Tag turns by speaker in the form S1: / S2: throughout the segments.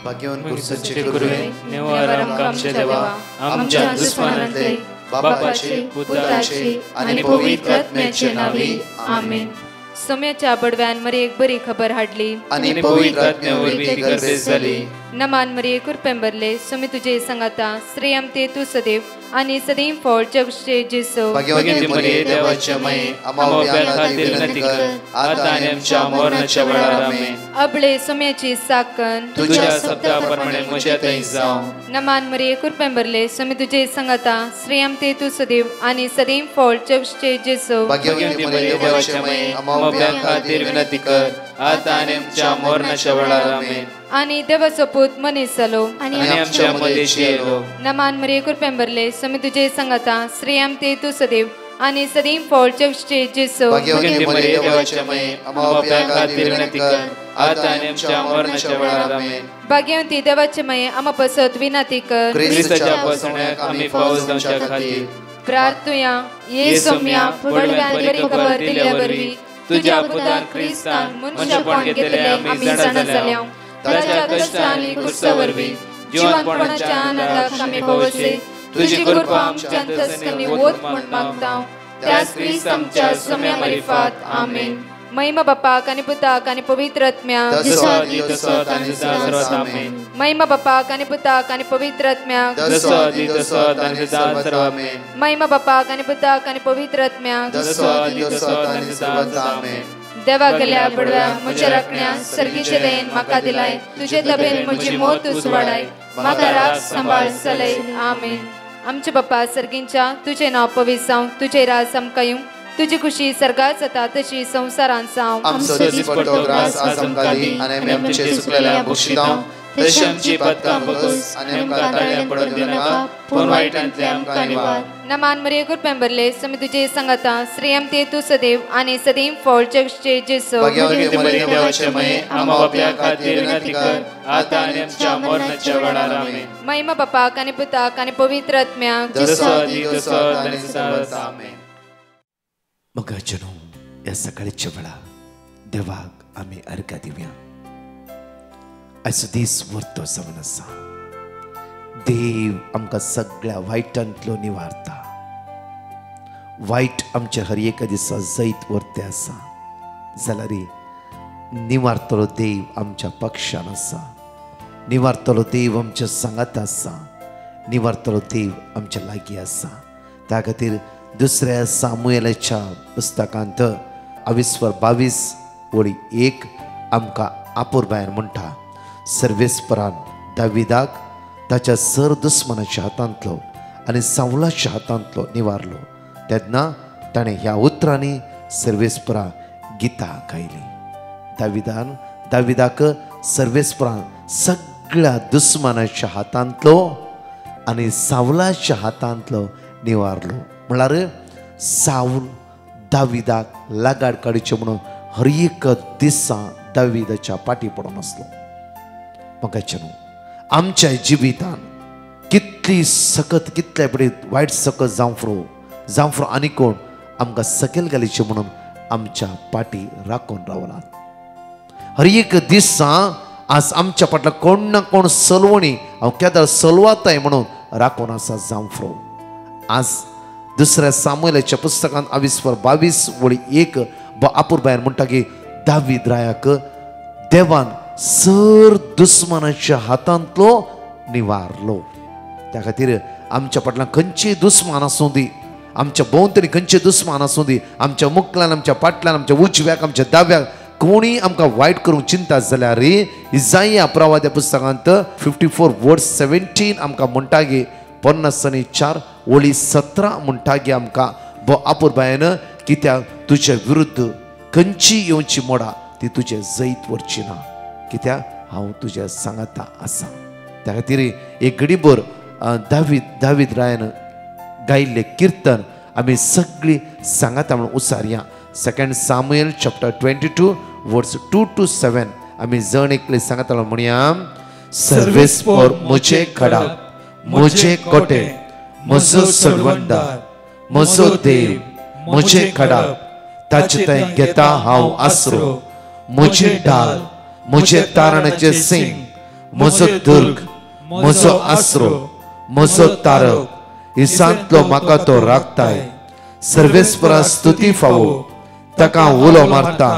S1: भाग्यवान कुर्साचे गुरुवे
S2: निवार आमच्या देवा आमच्या दुश्मनांतले बापाचे पुत्राचे आणि पवित्र आत्म्याचे नावे आमेन.
S3: सोम्याच्या बडव्यान मरी एक बरी खबर हाडली
S1: आणि पवित्र आत्म्यावर ती गर्देश झाली.
S3: नमान मरी कुरपेंबरले सोमी तुझे संगाता श्रेयम ते तू सदैव आणि सदैव फळ जगचे जेसो.
S1: भाग्यवती मरिये देवाच्या माये आम्हा खातीर विनंती कर आता आणि आमच्या मरणाच्या वेळार आमेन.
S3: अबळे सोम्याची साकन
S1: तुझ्या शब्दाप्रमाणे म्हज्या थंय जावं.
S3: नमान मरी कुरपेंबरले सोमी तुझे संगाता श्रेयम ते तू सदैव आणि सदैव फळ जगचे जेसो.
S1: भाग्यवती मरिये देवाच्या माये आम्हा खातीर विनंती कर आता आणि आमच्या मरणाच्या वेळार आमेन.
S3: आणि देवाचो पूत मनीस जालो
S1: आणि आमच्या मदेशी येलो.
S3: नमान मरी कुरपेंबरले सोमी तुझे संगाता श्रेयम ते तू सदैव आणि सदैव फळ जगचे जेसो.
S1: भाग्यवती मरिये देवाच्या माये आम्हा खातीर विनंती कर आता आणि आमच्या मरणाच्या वेळार आमेन.
S3: भाग्यवती देवाचे माये आम्हा पसत विनंती कर
S1: ख्रिस्ताच्या पासण्याक आम्ही पावस जावच्या खातीर
S3: प्रार्थुया. ये सोम्या बडव्यान बरी खबर दिल्या वरवी तुझ्या पुतान ख्रिस्तान मनुष्यपण घेतले आम्ही जाणा जाल्या. ताच्या कष्टांनी कुर्सावरवी जीवनपणाच्या आनंदाक आम्ही पावसे. तुझी कृपा आमच्या अंतस्करणी वोत म्हण मागता त्याच ख्रिस्त आमच्या सोम्या मरिफात आमेन. महिमा बापाक आणि पुताक आणि पवित्र आत्म्याक महिमा बापाक आणि पुताक आणि पवित्र आत्म्याक महिमा बापाक आणि पुताक आणि पवित्र आत्म्याक देवा गेल्या बडव्या म्हज्या राखण्या सर्गीचे देन म्हाका दिलाय. तुझे तबेन म्हजी मोत तूं वाडाय म्हाका राख सांबाळ चलय आमेन. आमचे बाप्पा सर्गींच्या तुझे नाव पवित्र जावं तुझे राज आमकां येवं तुझी खुशी सर्गात जाता तशी संसारांत जावं.
S1: आमचो दिसपट्टो ग्रास आज आमकां दी आनी आमी आमचे सुकलेल्या बक्षितां तशी आमची पातकां बगस आनी आमकां ताळ्यां पडूंक दिनाका पूण वायटांतले आमकां निवार.
S3: नमान मरिये कुरपेंबरले सोमी तुझे संगाता श्रेयम ते तू सदैव आणि सदैव फळ जगचे जेसो.
S1: भाग्यवती मरिये देवाचे माये आम्हा बापया खातीर विनंती कर आता आनी आमच्या मरणाच्या वेळार आमेन.
S3: महिमा बापाक आणि पुताक आणि पवित्र आत्म्याक
S1: आमेन.
S4: मग जनो या सकाळच्या वेळा देवाक आम्ही अर्घ्य दिवया. आयचो दीस वर्तो जावन आसा. देव आमकां सगळ्या वायटांतलो निवारता. वायट आमच्या हर एका दिसा जैत वर्ते आसा जाल्यार निवारतलो देव आमच्या पक्षान आसा. निवारतलो देव आमच्या सांगात आसा. निवारतलो देव आमच्या लागीं आसा. त्या खातीर दुसऱ्या सामुएलाच्या पुस्तकांत 22:22 आमकां आपुरबायन म्हणटा सर्वेस्परान दाविदाक ताच्या सर दुस्मनाच्या हातांतलो आनी सावलाच्या हातांतलो निवारलो. तेन्ना ताणें ह्या उतरांनी सर्वेस्परा गितां गायली. दाविदाक सर्वेस्परान सगळ्या दुस्मनाच्या हातांतलो आनी सावलाच्या हातांतलो निवारलो. म्हळ्यार साऊल दाविदाक लागाड काडचे म्हणून हर एक दिसा दाविदाच्या पाटी पडून आसलो. मगाच्या आमच्या जिवितान कितली सकत कितले बरें वायट सकत जावं फुरो आनी कोण आमकां सकयल घालीचे म्हणून आमच्या पाटी राखून रावलात. हर एक दिसा आज आमच्या फाटल्यान कोण ना कोण सलवणी हांव केदार सलवाताय म्हणून राखून आसा जावं फुरो. आज दुसऱ्या सामुएलाच्या पुस्तकांत 22:22 आपुरबायन म्हणटा की दावीद रायाक देवान सर दुस्मानाच्या हातांतलो निवारलो. त्या खातीर आमच्या फाटल्यान खंयचीय दुस्मान आसूं दी, आमच्या भोंवतणी खंयचें दुस्मान आसूं दी, आमच्या मुखल्यान आमच्या फाटल्यान आमच्या उजव्याक आमच्या दाव्याक कोणी आमकां वायट करूंक चिंता जाल्यार इसाया प्रवाद्या पुस्तकांत 54:17 आमकां म्हणटा की 54:17 म्हणटा की आमकां भो आपुरबायन कित्याक तुज्या विरुद्ध खंयची येवची मोडा ती तुजे जैत व्हरची ना कित्याक हांव तुज्या सांगाता आसा. त्या खातीर एक घडीभर दावीद रायान गायिल्लें कीर्तन आमी सगळीं सांगाता म्हणून उसारया. 2 सामुएल chapter 22 verse 2 to 7 आमी जण एकले सांगाता म्हणया. सर्वेस्पर म्हजे खडाप, म्हजे कोटे, म्हजो सडवंदार, म्हजो देव, म्हजे खडाप, ताचे थंय घेता हांव आसरो. म्हजे ढाल, म्हजे तारणाचे सिंग, म्हजो दुर्ग, म्हजो आसरो, म्हजो तारक, इसांतलो म्हाका तो राखताय. सर्वेस्परा स्तुती फावो, ताका उलो मारता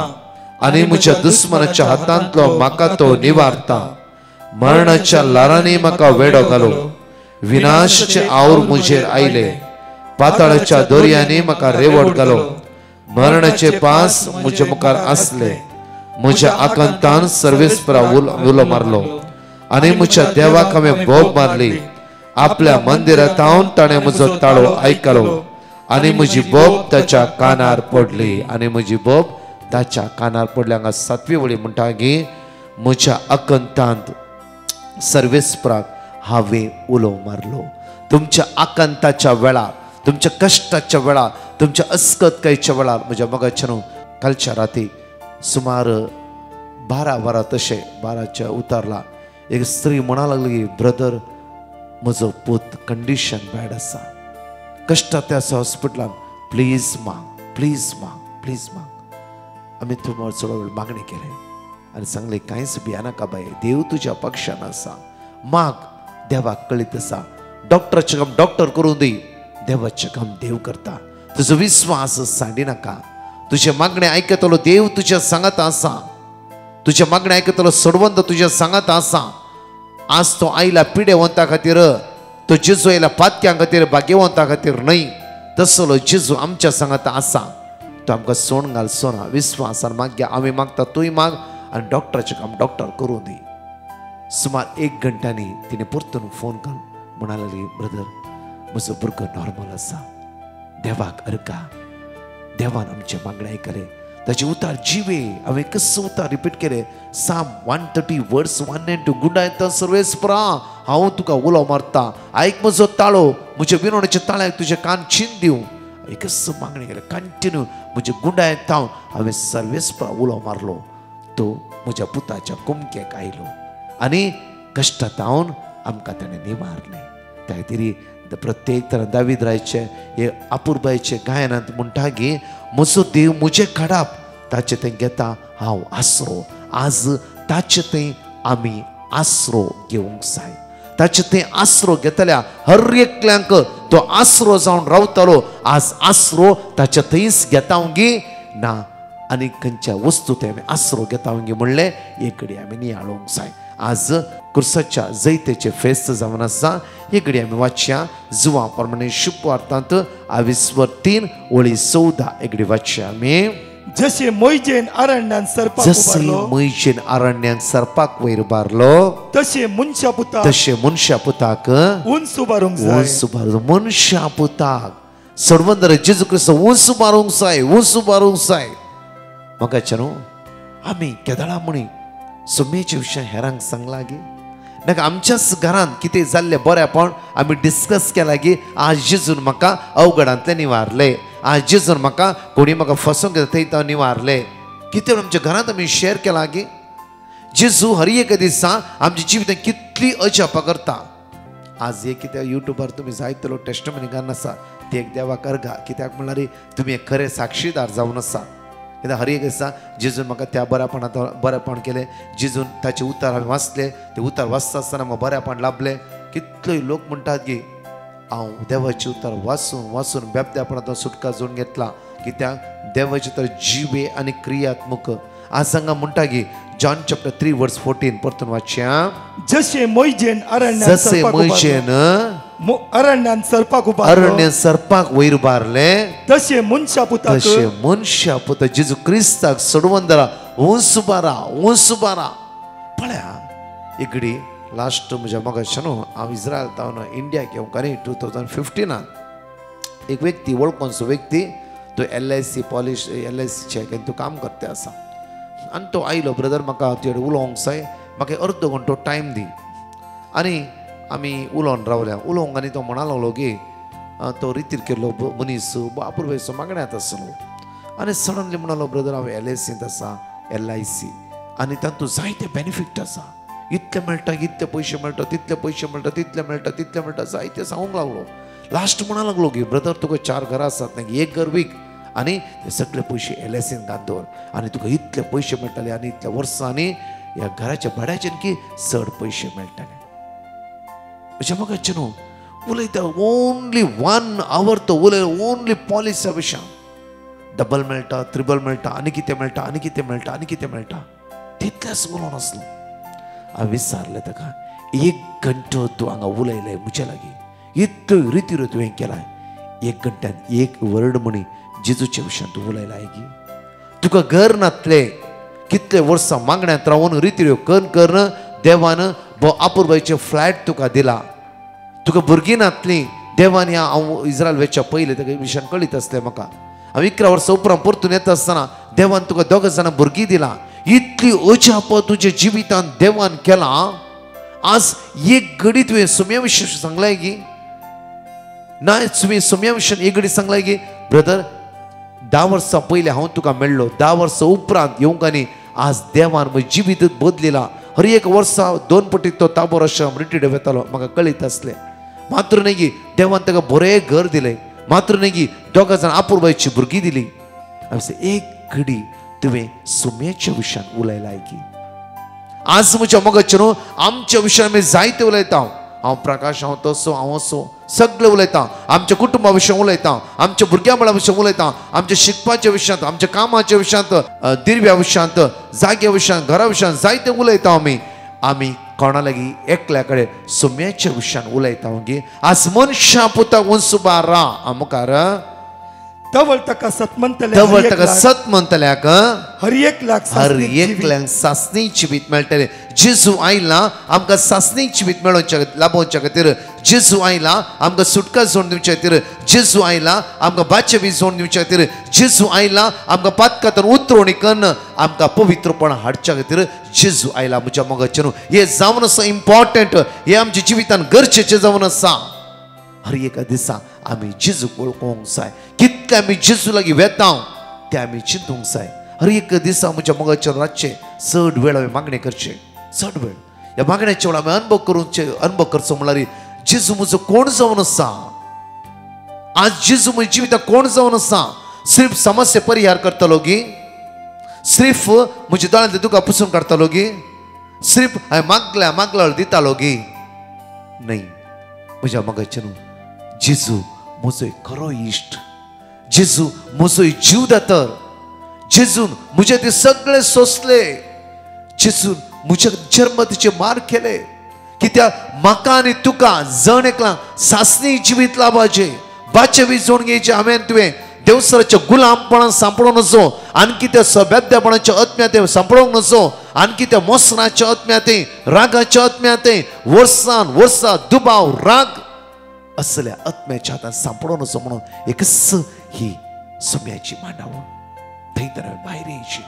S4: आनी म्हज्या दुस्मनाच्या हातांतलो म्हाका तो निवारता. मरणाच्या लारांनी म्हाका वेडो घालो, विनाशाचे आवर मुझेर आयले. पाताळाच्या दोरयांनी म्हाका रेवट घालो, मरणाचे पास म्हज्या मुखार आसले. म्हज्या आकांतान सर्वेस्परा उलो मारलो आनी म्हज्या देवाक हांवें भोग मारली. आपल्या मंदिरांत हांव ताणें म्हजो ताळो आयकलो आनी म्हजी बोब ताच्या कानार पडली. आनी म्हजी बोब ताच्या कानार पडली. हांगा 7वी वळी म्हणटा की म्हज्या आकांतांत सर्वेस्पराक हांवें उलो मारलो. तुमच्या आकांताच्या वेळार, तुमच्या कश्टाच्या वेळार, तुमच्या अस्कतकायेच्या वेळार म्हज्या मोगाच्यान कालच्या राती सुमार 12 वरां तशे 12च्या उतारला एक स्त्री म्हणा लागली, ब्रदर म्हजो पूत कंडिशन बॅड आसा, कश्टांत आसा हॉस्पिटलान, प्लीज माग, प्लीज माग, प्लीज माग. आमी थंय चड वेळ मागणी केली आनी सांगले कांयच भियानाका बाय, देव तुज्या पक्षान आसा, माग, देवाक कळीत आसा. डॉक्टराचें काम डॉक्टर करूं दी, देवाचें काम देव करता. तुजो विश्वास सांडी नाका. तुजे मागणे आयकतलो देव तुज्या सांगात आसा. तुजे मागणे आयकतलो सोडवंत तुज्या सांगात आसा. आज तो आयला पिडेवंता खातीर, तो जेजू आयला पातक्यां खातीर, भाग्यवंता खातीर न्हय. तसलो जेजू आमच्या सांगात आसा. तो आमकां सोण घाल सोना, विश्वासान मागया. आमी मागता तूंय माग आनी डॉक्टराचें काम डॉक्टर करूं दी. सुमार 1 घंटांनी तिणें परतून फोन करून म्हणा लागली, ब्रदर म्हजो भुरगो नॉर्मल आसा, देवाक अर्गा. देवान आमचे मागणे आयकले, ताचे उतार जिवे. हांवें कसो उतार रिपीट केले, साम 130 वर्स 1 and 2. गुंडा येता सर्वेस्परा, हांव तुका उलो मारता, आयक म्हजो ताळो, म्हज्या विनवणेच्या ताळ्याक तुजे कान छीन दिवं. एकच मागणी केले, कंटिन्यू म्हजे गुंडा येता हांवें सर्वेस्परा उलो मारलो. तो म्हज्या पुताच्या कुमक्याक आयलो आनी कश्टांत हांव आमकां ताणें निवारलें. त्या खातीर प्रत्येक तरां दावीद रायचे हे आपुरबायचे गायनांत म्हणटा की म्हजो देव म्हजें काडाप, ताचे थंय घेता हांव आसरो. आज ताचे थंय आमी आसरो घेवंक जाय. ताचे थंय आसरो घेतल्या हर एकल्यांक तो आसरो जावन रावतलो. आज आसरो ताचे थंयच घेता गी ना आनी खंयच्या वस्तू थंय आमी आसरो घेता गी म्हणलें एक घडी आमी नियाळोवंक जाय. आज कुर्साच्या जैतेचे फेस्त जावन आसा. ही घडी आमी वाचया जुवां प्रमाणे शुभवार्तांत 22:3 वळी 14 एक घडी वाचया आमी.
S5: जशे मोइजेन अरण्यान सरपाक उबारलो,
S4: मोइजेन अरण्यान सरपाक वयर बारलो,
S5: तशे मनशा पुताक उंच उबारूंक जाय.
S4: उंच उबारूंक, मनशा पुताक सोडवंदर जेजू क्रिस्त उंच उबारूंक जाय, उंच उबारूंक जाय. म्हाका न्हू आमी केदाळा म्हणी सोमेचे विशय हेरांक सांगला गे नाका. आमच्याच घरांत कितें जाल्लें बरेंपण आमी डिस्कस केला की आज जेजून म्हाका अवघडांतले निवारले, आज जेजून म्हाका कोणी म्हाका फसोवंक घेता थंय तो निवारले. कितें आमच्या घरांत आमी शेअर केला की जेजू हर एक दिसा आमच्या जिवितांत कितली अजापां करता. आज एक कित्याक युट्यूबार तुमी जायतो लोक टेस्टमनी घालून आसा ते एक देवाक अर्गा. कित्याक म्हणल्यार तुमी एक खरे साक्षीदार जावन आसा. कित्याक हर एक दिसा जेजून म्हाका त्या बरेपण केलें. जेजून ताचे उतार हांवें वाचले, ते उतार वाचता आसतना म्हाका बरेपण लाभलें. कितलोय लोक म्हणटात की हांव देवाचे उतार वाचून वाचून बेबद्यापणांतलो सुटका जोडून घेतला. कित्याक देवाचे उतार जिवे आनी क्रियात्मक. आज हांगा म्हणटा की जॉन चॅप्टर 3:14 परतून वाचया.
S5: जशे मोइजेन अरण्यान
S4: सरपाक वयर बारले,
S5: तशे मनशा
S4: पुत जेजू क्रिस्ताक सोडवंदरा उंच बारा. पळया इकडी लास्ट म्हज्या मोगाच्यान हांव इस्रायल तावन इंडियाक येवंक आनी 2015 एक व्यक्ती वळखोनचो व्यक्ती तो LIC पॉलिश LICचे तो काम करते आसा. आनी तो आयलो, ब्रदर म्हाका तुजे कडेन उलोवंक जाय, म्हाका अर्द घंटो टायम दी. आनी आमी उलोवन रावल्या. उलोवंक आनी तो म्हणा लागलो की तो रितीर केल्लो मनीस बापूरबायचो मागण्यांत आसलो. आनी सडनली म्हणलो, ब्रदर हांव LICंत आसा, LIC आनी तातूंत जायते बेनिफीट आसा. इतले मेळटा, इतले पयशे मेळटा, तितले पयशे मेळटा, तितले मेळटा जायते सांगूंक लागलो. लास्ट म्हणा लागलो की ब्रदर तुका 4 घरां आसात, एक घर वीक आनी ते सगळे पयशे LICंत घात दवर आनी तुका इतले पयशे मेळटले आनी इतल्या वर्सांनी ह्या घराच्या भाड्याच्यान की चड पयशे मेळटाले. अशें म्हाका न्हू उलयता ओन्ली 1 hour तो उलय ओन्ली पॉलिसा विशयां डबल मेळटा ट्रिबल मेळटा आनी कितें मेळटा आनी कितें मेळटा आनी कितें मेळटा तितलेंच उलोवन आसलो. हांवें विचारलें ताका 1 घंटो तूं हांगा उलयलें म्हज्या लागीं इतल्यो रिती तुवें केलाय 1 घंट्यान 1 वर्ड म्हणी जेजूच्या विशयान तूं उलयलाय गी. तुका घर नातले कितले वर्सां मागण्यांत रावून रिती करन देवान आपुरबाईचे फ्लॅट तुका दिला. तुका भुरगीं नातलीं देवान हांव इस्रायल वेच्या पयलीं ताका विशयान कळीत आसलें म्हाका. हांव 11 वर्सां उपरांत परतून येता आसतना देवान तुका 2 जाणां भुरगीं दिला. इतली अजाप तुज्या जिवितांत देवान केला. आज 1 घडी तुवें सुम्या विशय सांगलाय गी ना तुवें सुम्या विशयान 1 घडी सांगलाय गी ब्रदर 10 वर्सां पयलीं हांव तुका मेळ्ळो 10 वर्सां उपरांत येवंक आनी आज देवान म्हजें जिवीत बदलिला. हर 1 वर्सा 2 पटी तो ताबोर आश्रम रिट्रीट वेतालो म्हाका कळीत आसलें. मात्र न्ही गी देवान ताका बरें घर दिलें. मात्र न्ही गी 2 जाणां आपुरबाईची भुरगीं दिली. हांवें 1 घडी तुवें सुम्याच्या विशयान उलयलाय गी. आज म्हज्या मोगाचें न्हू आमच्या विशयान आमी जायते उलयता. हांव प्रकाश हांव तसो हांव असो सगळे उलयता. आमच्या कुटुंबा विशयान उलयता आमच्या भुरग्यां बाळा विशयान उलयता आमच्या शिकपाच्या विशयांत आमच्या कामाच्या विशयांत दिरव्या विशयांत जाग्या विशयांत घरा विशयांत जायते उलयता. आमी कोणा लागीं एकल्या कडेन सुम्याच्या विशयान उलयता गे. आज मनशां पुताक वंसुबा रा मुखार
S5: तवळ ताका सत म्हणटल्याक
S4: हर एक लाख सासणी जिवीत मेळटले. जेजू आयला आमकां सासणी जिवीत मेळोवच्या लाभोवच्या खातीर. जेजू आयला आमकां सुटका जोड दिवच्या खातीर. जेजू आयला आमकां बाचेवी जोड दिवच्या खातीर. जेजू आयला आमकां पातकातून उतरवणी करून आमकां पवित्रपण हाडच्या खातीर जेजू आयला. म्हज्या मोगाचें न्हू हें जावन आसा इम्पॉर्टंट. हें आमच्या जिवितान गरजेचें जावन आसा. हर एका दिसा आमी जेजूक वळखूंक जाय. कितले आमी जेजू लागीं वेता ते आमी चिंतूंक जाय. हर एक दिसा म्हज्या मोगाचेर रातचे चड वेळ हांवें मागणी करचे. चड वेळ ह्या मागण्याचे वेळ हांवें अनुभव करचो म्हणल्यार जेजू म्हजो कोण जावन आसा. आज जेजू म्हज्या जिवितांत कोण जावन आसा. सिर्फ समस्या परिहार करतलो गी. सिर्फ म्हज्या दोळ्यांतले दुकां पुसून काडटलो गी. सिर्फ हांवें मागला दितालो गी. न्हय म्हज्या मोगाचें न्हू जेजू म्हजो खरो इश्ट. जेजू म्हजो जीवदातर. जेजून म्हजे ते सगळे सोंसले. जेजून म्हज्या जन्मतीचे मार केले कित्याक म्हाका आनी तुका जण एकला सासणी जिवीत लाभाचे बाचेवी जोड घेवचे. हांवें तुवें देवसराच्या गुलामपणान सांपडूंक नजो. आणखी त्या सभ्यात्यापणाच्या आत्म्याते सांपडोवंक नजो. आणखी त्या मोसराच्या आत्म्याते रागाच्या आत्म्याते वर्सां दुबाव राग असल्या आत्म्याच्या हातान सांपडोवंक नजो म्हणून एकच ही सुम्याची मांडावळ. थंय भायर येयची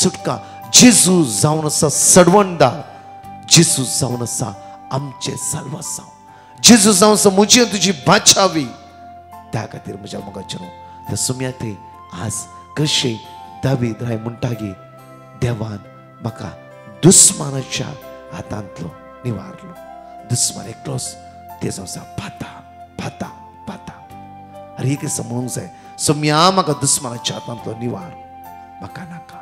S4: सुटका जेजू जावन आसा सडवणदार. जेजू जावन आसा आमचे साल्वासांव. जेजू जावन आसा म्हजी आनी तुजी बाचावी. त्या खातीर म्हज्या मोगाचें न्हू त्या सुम्या थंय आज कशें दावीद राय म्हणटा गे देवान म्हाका दुस्मानाच्या हातांतलो निवारलो. दुस्मान एकलोच तेजो आसा भाता. अरे एक दिसा म्हणूंक जाय सुम्या म्हाका दुस्मानाच्या हातांतलो निवार म्हाका नाका.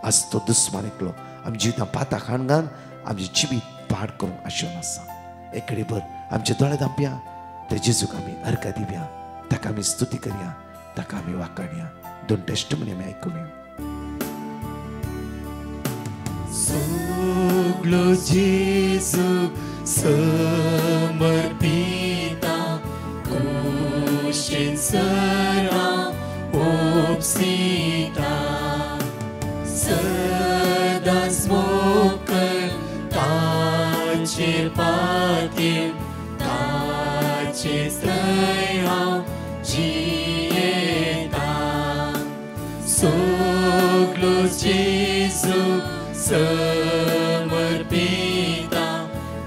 S4: आज तो दुस्मान एकलो आमच्या जिवितांत भाता खाण घालन आमची जिवीत पाड करूंक आशिल्लो आसा. एक घडी भर आमचे दोळे धांपया. त्या जेजूक आमी अर्घ दिवया. ताका आमी स्तुती करया. ताका आमी वाखाणया. 2 टेस्टमनी आमी आयकुया.
S6: सगलो जेजूक समर्पिता कुशीन सरा ओपसिता. सदांच मोकळ ताचेर पातीर ताचेर थंय हांव जियेता. सगलो जेजूक समर्पिता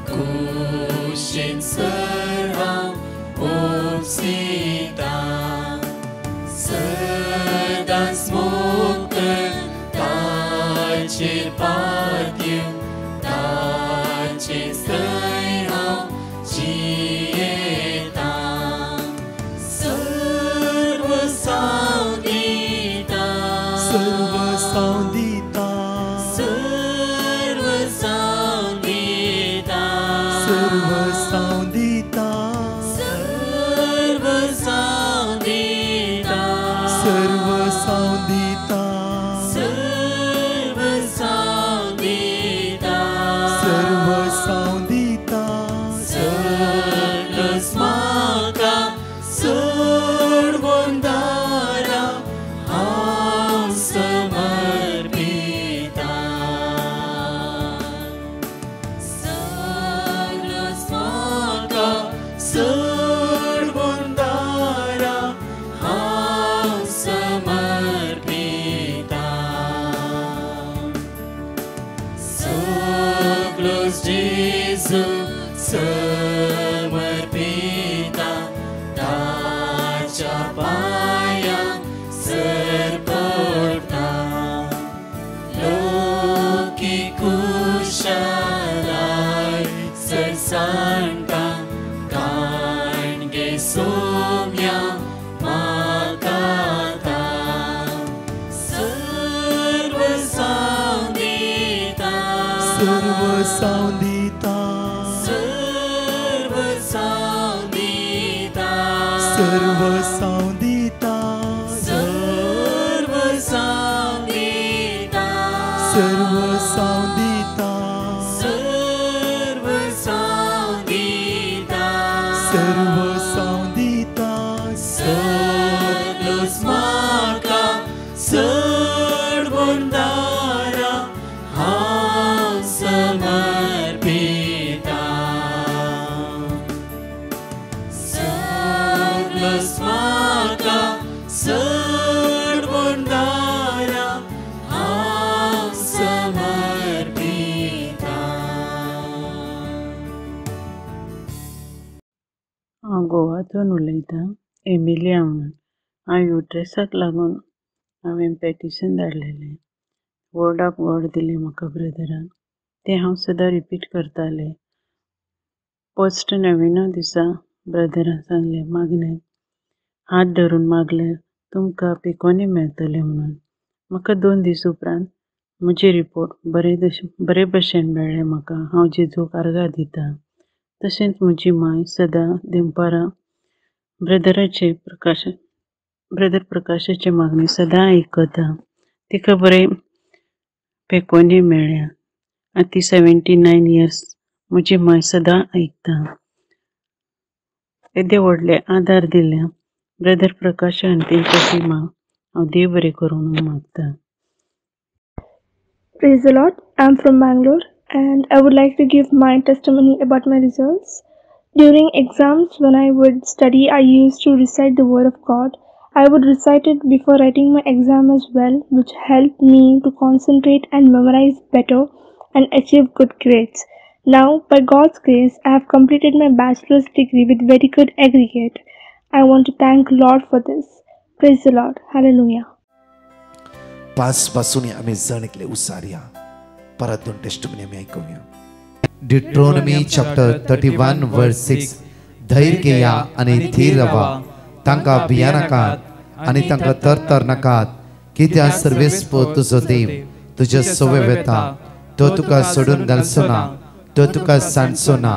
S6: कुशीन सरा ओपसिता. सदांच मोकळ ताचेर पातीर ताचेर थंय हांव जियेता. सर्व सांव दिता सावदिता
S5: सर्व सावदिता
S6: सर्व सावदिता
S5: सर्व सावदिता
S6: सगळंच म्हाका सोडून दारा हांव समर्पिता सगळंच म्हाका सोडून दारा हांव समर्पिता सगळंच जेजू समर्पिता ताच्या पांयांक सरपडटा लोकी कुशालाय सरसांटा काणगे सोम्या म्हाका सर्व सावदिता
S5: सर्व सावदिता
S6: सर्व सावदिता
S5: सर्व सावदिता
S6: सर्व सावदिता
S5: सर्व सावदिता
S6: सर्व सावदिता
S5: सर्व सावदिता
S6: सगळंच म्हाका सोडून दारा हांव समर्पिता सगळंच म्हाका सोडून दारा हांव समर्पिता
S7: हांव गोवाचोन उलयतां एमिलिया म्हणून. हांव युट्रसाक लागून हांवें पेटिशन धाडलेलें. वर्ड ऑफ गॉड दिलें म्हाका ब्रदरान. तें हांव सदां रिपीट करतालें. फस्ट 9 दिसा ब्रदरान सांगलें मागणें हात धरून मागल्यार तुमकां पिकोनी मेळटलें म्हणून. म्हाका 2 दीस उपरांत म्हजी रिपोर्ट बरे भशेन मेळ्ळें म्हाका. हांव जेजूक आर्गां दितां. तशेंच म्हजी माय सदां देंपारां ब्रदर प्रकाशाचे मागणी सदां आयकता. तिका बरें पेकोनी मेळ्ळ्या आनी ती 79 इयर्स म्हजी माय सदां आयकता. येदे व्हडले आदार दिल्या ब्रदर प्रकाश आनी तेंच्या टिमाक हांव देव बरें करूं म्हणून मागतां.
S8: Praise the Lord. I'm from Bangalore and I would like to give my testimony about my results. During exams, when I would study, I used to recite the Word of God. I would recite it before writing my exam as well, which helped me to concentrate and memorize better and achieve good grades. Now, by God's grace, I have completed my bachelor's degree with very good aggregate. I want to thank Lord for this. Praise the Lord. Hallelujah.
S4: पासून आम्ही जाणिकले उसारया. परत 2 testimony आम्ही ऐकूया. डिट्रोनॉमी chapter 31 वर्स 6. धैर्य घेया आणि their रावा. तांकां भिया नाकात आणि तांकां तर नाकात, कित्याक सर्वेस्प तुजो देव तुजे सवे वेता. तो तुका सोडून घालचो ना, तो तुका सांडचो ना.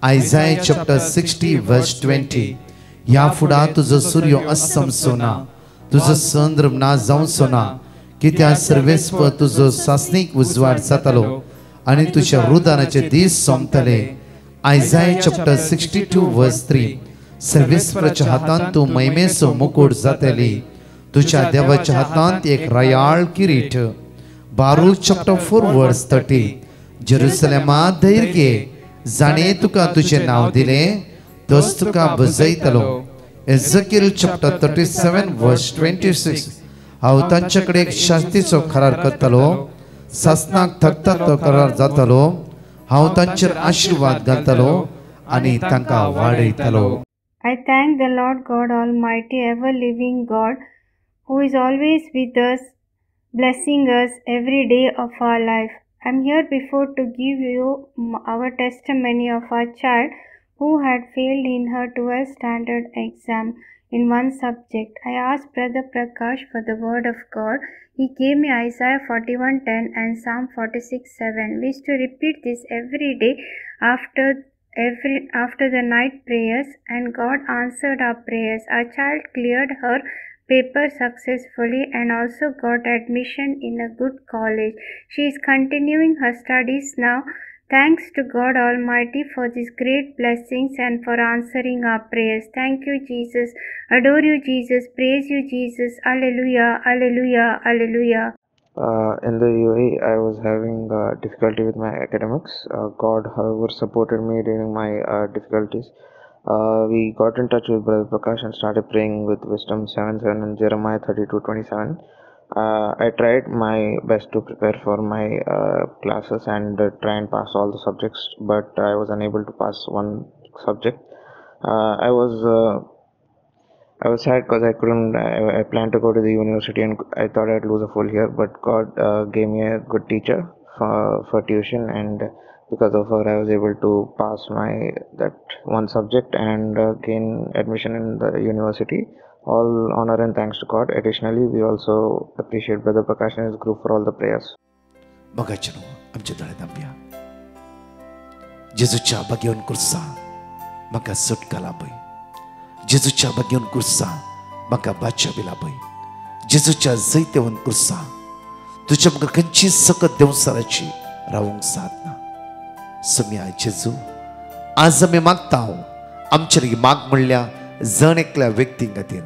S4: आयजाय चॅप्टर 60 वर्स 20. ह्या फुडा तुजो सूर्य अस्तमचो ना, तुजो चंद्र ना जावचो ना, कित्याक सर्वेस्प तुजो सासणीक उजवाड जातलो आणि तुझ्या रुदानाचे दीस सोंपतले. आयजाय चॅप्टर 62 वर्स 3. सर्वेस्पराच्या हातांत तूं महिमेचो मुकुट जातली, तुझ्या देवाच्या हातांत एक रयाळ किरीट. बारूक चॅप्टर 4 वर्स 30. जेरुसलेमा धैर्य घे, जाणे तुका तुझे नाव दिले तोच तुका बजयतलो. एझेकिएल चॅप्टर 37 वर्स 26. हांव तांच्याकडे एक शास्तीचो करार करतलो, सासनाक थकता तो करार जातलो. हांव तांचेर आशीर्वाद घालतलो आणि तांकां वाडयतलो.
S3: I thank the Lord God Almighty, ever-living God, who is always with us, blessing us every day of our life. I am here before to give you our testimony of our child who had failed in her 12th standard exam in one subject. I asked Brother Prakash for the word of God. He gave me Isaiah 41:10 and Psalm 46:7. We used to repeat this every day after
S9: after the night prayers, and God answered our prayers. Our child cleared her paper successfully and also got admission in a good college. She is continuing her studies now. Thanks to God Almighty for these great blessings and for answering our prayers. Thank you, Jesus. Adore you, Jesus. Praise you, Jesus. Alleluia, alleluia, alleluia.
S10: In the UAE, I was having difficulty with my academics. God, however, supported me during my difficulties. We got in touch with Brother Prakash and started praying with Wisdom 7:7 and Jeremiah 32:27. I tried my best to prepare for my classes and try and pass all the subjects, but I was unable to pass one subject. I was sad because I couldn't. I planned to go to the university and I thought I'd lose a full year, but God gave me a good teacher for tuition, and because of her, I was able to pass that one subject and gain admission in the university. All honor and thanks to God. Additionally, we also appreciate Brother Prakash and his group for all the prayers.
S4: मगाचनो आमचे दोळे धांपया. जेजूच्या बागेवन कुर्सा म्हाका सुटका लाभय. जेजूच्या बागेवन कुर्सा म्हाका बादशा बी लाभय. जेजूच्या जैतेवन कुर्सा तुझ्या म्हाका खंयची सकत देवसाराची रावूंक साधना. सुम्या जेजू आज आमी मागता आमचे माग म्हणल्या जण एकल्या व्यक्ती खातीर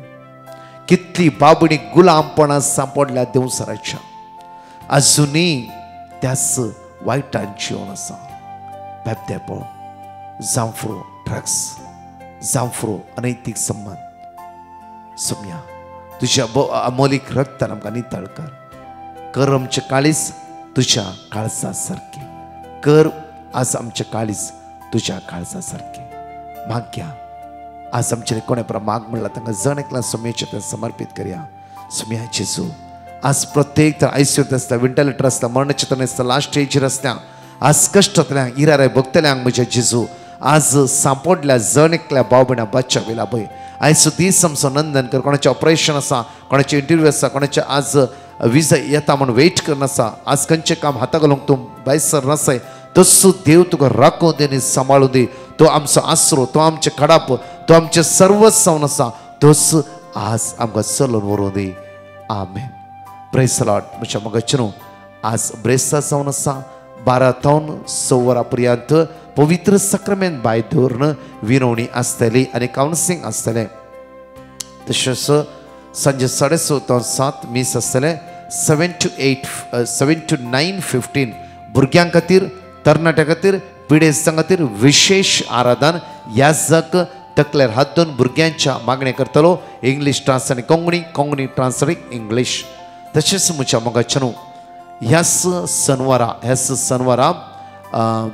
S4: कितली बाबणी गुलामपणां सांपडल्या देवसाराच्या अजुनूय त्यास वायटांची ओण आसा. बेबदेपण, जांफ्रो, ड्रग्स, जांफ्रो, अनैतीक संबंध. सुम्या तुझ्या अमोलीक रक्तान आमकां नितळ कर आमचे काळीज तुझ्या काळजा सारके कर. आज आमचे काळीज तुझ्या काळजा सारके माग्या. आज आमचे कोणे पर माग म्हणला तांकां जण एकल्या सुम्याचे ते समर्पित करया. सुम्या जेजू आज प्रत्येक तर आयसीयूत आसता, वेंटिलेटर आसता, मरणचित्र आसता, लास्ट स्टेजीर आसता, आज कश्टांतल्यान इरारे भोगतल्यांक म्हज्या जेजू आज सांपडल्या जण एकल्या भाव भयणां बादशा वेला पळय. आयज दीस आमचो नंदन कर. कोणाचें ऑपरेशन आसा, कोणाचे इंटरव्यू आसा, कोणाचे आज विजा येता म्हणून वेट करन आसा, आज खंयचें काम हाता घालूंक तूं बायसर नासय, तसो देव तुका राखूं दी आनी सांबाळूं दी. तो आमचो आसरो, तो आमचे खडाप, तो आमचे सर्वच जावन आसा, तोच आज आमकां चलोवन व्हरूं दी. आमेन. Praise the Lord. म्हज्या मगाचेर आज ब्रेस्ता जावन आसा 12 तावन 6 वरां पर्यंत पवित्र सक्रामेंत बाय दवरून विनवणी आसतली आनी कावन्सिलींग आसतलें. तशेंच सांजे 6:30 ते 7 मीस आसतलें. 7 to 9:15 भुरग्यां खातीर, तरणाट्यां खातीर, पिडेस्तां खातीर विशेष आराधन. याजक तकलेर हात धरून भुरग्यांच्या मागणे करतलो. इंग्लीश ट्रान्स आनी कोंकणी, कोंकणी ट्रान्सलेट इंग्लीश. तशेंच म्हज्या मोगाचेर ह्याच शनवारा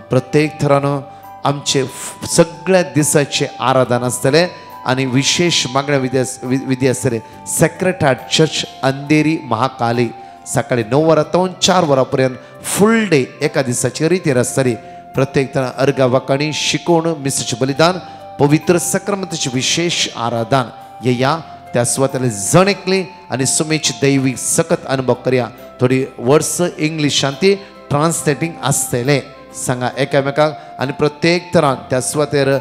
S4: प्रत्येक थरान आमचे सगळ्या दिसाचे आराधन आसतले आनी विशेष मागण्या विधी आसतले. Sacred Heart Church Andheri Mahakali सकाळी 9 वरां ते 4 वरां पर्यंत फूल डे एका दिसाची रितीर आसतली. प्रत्येक तरां अर्गा वाकाणी, शिकोवण, मिसाचें बलिदान, पवित्र सक्रामेंताची विशेष आराधन. या त्या सुवातेले जण एकली आनी सुमेची दैवीक सकत अनुभव करया. थोडी वर्ड्स इंग्लिशांती ट्रान्सलेटींग आसतले. सांगा एकामेकाक. आनी प्रत्येक तरान त्या सुवातेर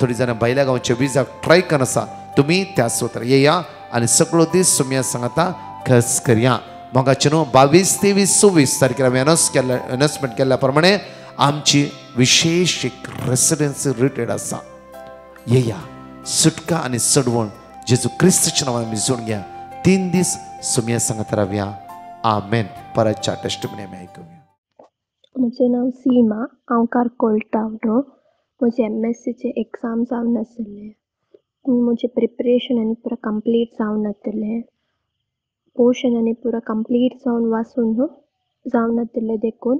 S4: थोडी जाणां भायल्या गांवचे विजाक ट्राय करन आसा. तुमी त्या सुवातेर येया आनी सगळो दीस सुम्या सांगाता खस करया. मोगाचेर 22, 23, 24 तारखेर आमी अनाउन्समेंट केल्ल्या प्रमाणे आमची विशेष एक रेसिडेन्सी रिट्रीट आसा. येया सुटका आनी सडवण जेजू क्रिस्ताच्या नांवान आमी जोडून घ्या. 3 दीस सुम्या सांगात रावया. आमेन. परतच्या टेस्टिमनी आमी आयकुया.
S8: म्हजें नांव सीमा. हांव कारकोळटावलो. म्हजे MSc एग्जाम जावन आसले. म्हजें प्रिपरेशन आनी पुरा कंप्लीट जावन नासलें. पोर्शन आनी पुरा कंप्लीट जावन वाचून जावन नासलें देखून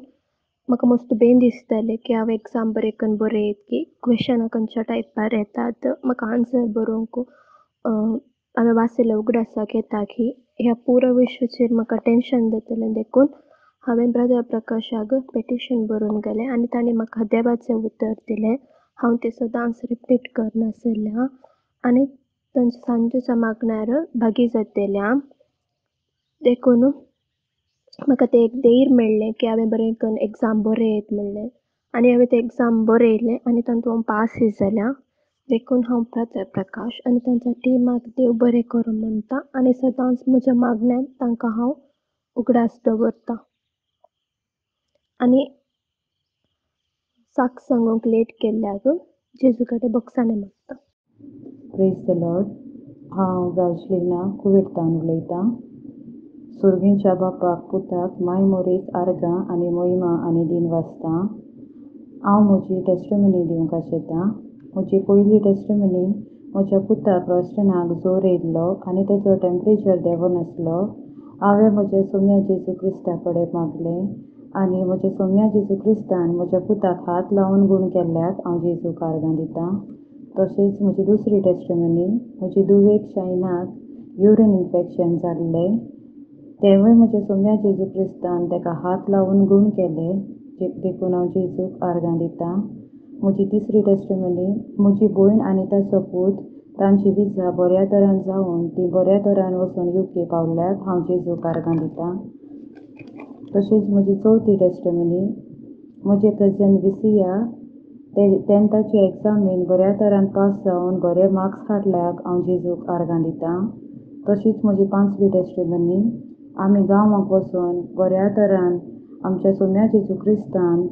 S8: म्हाका मस्त बेन दिसतालें की हांव एग्जाम बरें करून बरें येत की क्वेश्चनां खंयच्या टायपार येतात म्हाका आन्सर बरोवंक हांवें वाचलें उगडासाक येता की ह्या पुरा विशयाचेर म्हाका टेंशन जातलें देखून हांवें ब्रदर प्रकाशाक पेटिशन बरोवन गेलें आनी ताणें म्हाका देवाचें उतर दिलें. हांव तें सदांच रिपीट करनासलें आनी तांच्या सांजेच्या मागण्यार भागी जातलें देखून म्हाका तें एक धैर्य मेळ्ळें की हांवें बरें करून एग्जाम बरें येत म्हणलें. आनी हांवें तें एग्जाम बरयलें आनी तातूंत हांव पासय जाल्यां. देखून हांव ब्रदर प्रकाश आनी तांच्या टिमाक देव बरें करूं म्हणटा आनी सदांच म्हज्या मागण्यांत तांकां हांव उगडास दवरतां. आनी साक्ष सांगूंक लेट केल्ल्याक जेजू कडेन बक्षाणें मागता.
S7: Praise the Lord. हांव ब्रावजलिना कुवेतान उलयतां. सुर्गींच्या बापाक पुताक माय मोरीस आर्गां आनी मोहिमा आनी दिन वाजतां. हांव म्हजी टेस्टिमनी दिवंक आशेतां. म्हजी पयली टेस्टिमनी म्हज्या पुताक रोस्टनाक जोर येयल्लो आनी तेजो टेम्परेचर देवो नासलो. हांवें म्हज्या सोम्या जेजू क्रिस्ता कडेन मागलें आनी म्हज्या सोम्या जेजू क्रिस्तान म्हज्या पुताक हात लावन गूण केल्ल्याक हांव जेजूक आर्गां दितां. तशेंच म्हजी दुसरी टेस्टिमनी म्हजी धुवेक शायनाक युरीन इन्फेक्शन जाल्लें. तेवूय म्हज्या सोम्या जेजू क्रिस्तान ताका हात लावन गूण केलें. देखून हांव जेजूक आर्गां दितां. म्हजी तिसरी टेस्टिमनी म्हजी भयण आनी ताचो पूत तांची विजा बऱ्या तरान जावन ती बऱ्या तरान वचून UK पावल्याक हांव जेजूक आर्गां दितां. तशेंच म्हजी चवथी टेस्टिमनी म्हजे कजन विसिया टेंथाचे एग्जामीन बऱ्या तरान पास जावन बरे मार्क्स हाडल्याक हांव जेजूक आर्गां दितां. तशीच म्हजी पांचवी टेस्टिमनी आमी गांवांत वचून बऱ्या तरान आमच्या सोम्या जेजू क्रिस्तान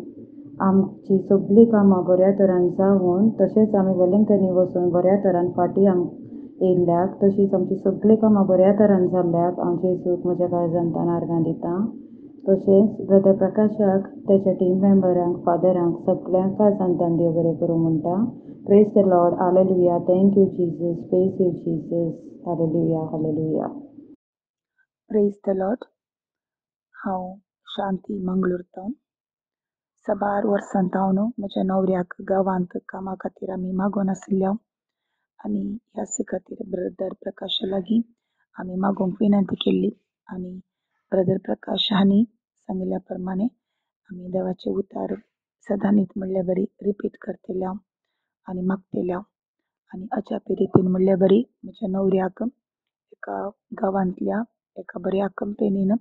S7: आमची सगळीं कामां बऱ्या तरान जावन तशेंच आमी वेलिंगटनी वचून बऱ्या तरान फाटीं येयल्ल्याक तशींच आमची सगळीं कामां बऱ्या तरान जाल्ल्याक हांव जेजूक म्हज्या काळजांतल्यान आर्गां दितां. तशेंच ब्रदर प्रकाशाक तेच्या टीम मेंबरांक फादरांक सगळ्यांक काळजांतल्यान देव बरें करूं म्हणटा. Praise the Lord. Hallelujah. Thank you Jesus. Praise you Jesus. Hallelujah. Hallelujah.
S11: Praise the Lord. हांव शांती मंगळूरतान. साबार वर्सांत हांव न्हू म्हज्या न्हवऱ्याक गांवांत कामा खातीर आमी मागोन आसल्या आनी ह्याच खातीर ब्रदर प्रकाशा लागीं आमी मागोवंक विनंती केल्ली आनी ब्रदर प्रकाश हांणी सांगिल्ल्या प्रमाणे आमी देवाचे उतार सदां न्हीद म्हणल्या बरी रिपीट करतल्या आनी मागतल्या. आनी अजापी रितीन म्हणल्या बरी म्हज्या न्हवऱ्याक एका गांवांतल्या एका बऱ्या कंपनीन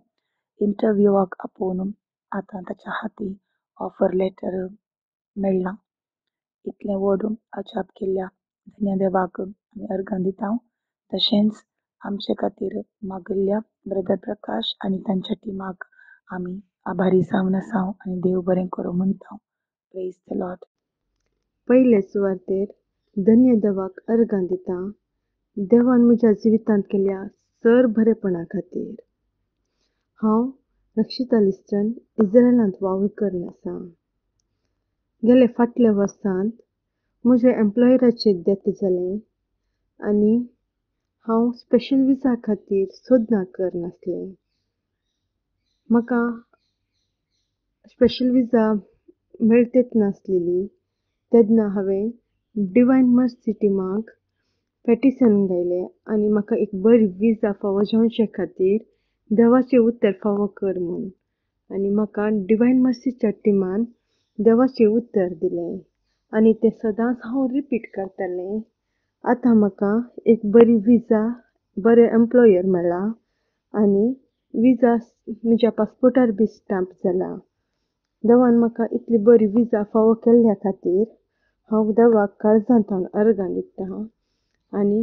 S11: इंटरव्यूवाक आपोवन आतां ताच्या हाती ऑफर लेटर मेळ्ळां. इतलें व्हड अजाप केल्ल्या धन्य देवाक आमी अर्गां दिता. तशेंच आमचे खातीर मागिल्ल्या ब्रदर प्रकाश आनी तांच्या टिमाक आमी आभारी जावन आसा आनी देव बरें करूं म्हणटा. Praise the Lord.
S12: पयले सुवातेर धन्य देवाक अर्गां दिता. देवान म्हज्या जिवितांत केल्या सर बरेपणा खातीर. हांव रक्षिता लिस्टन इस्रायलांत वावर करून आसा. गेले फाटल्या वर्सांत म्हज्या एम्प्लॉयराचें डेथ जालें आनी हांव स्पेशल विजा खातीर सोदना करनासलें. म्हाका स्पेशल विजा मेळटच नासलेली. तेन्ना हांवें डिवायन मर्सी टिमाक पेटिशन घायलें आनी म्हाका एक बरी विजा फावो जावचे खातीर देवाचें उतर फावो कर म्हूण. आनी म्हाका डिवायन मर्सीच्या टिमान देवाचें उतर दिलें आनी तें सदांच हांव रिपीट करतालें. आतां म्हाका एक बरी विजा बरें एम्प्लॉयर मेळ्ळा आनी विजा म्हज्या पासपोर्टार बी स्टॅम्प जाला. देवान म्हाका इतली बरी विजा फावो केल्ल्या खातीर हांव देवाक काळजांतल्यान अर्गां दितां आनी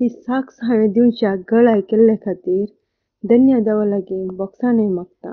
S12: ही साक्ष हांवें दिवच्या गळाय केल्ल्या खातीर धन्य देवा लागीं बोगसाणें मागता.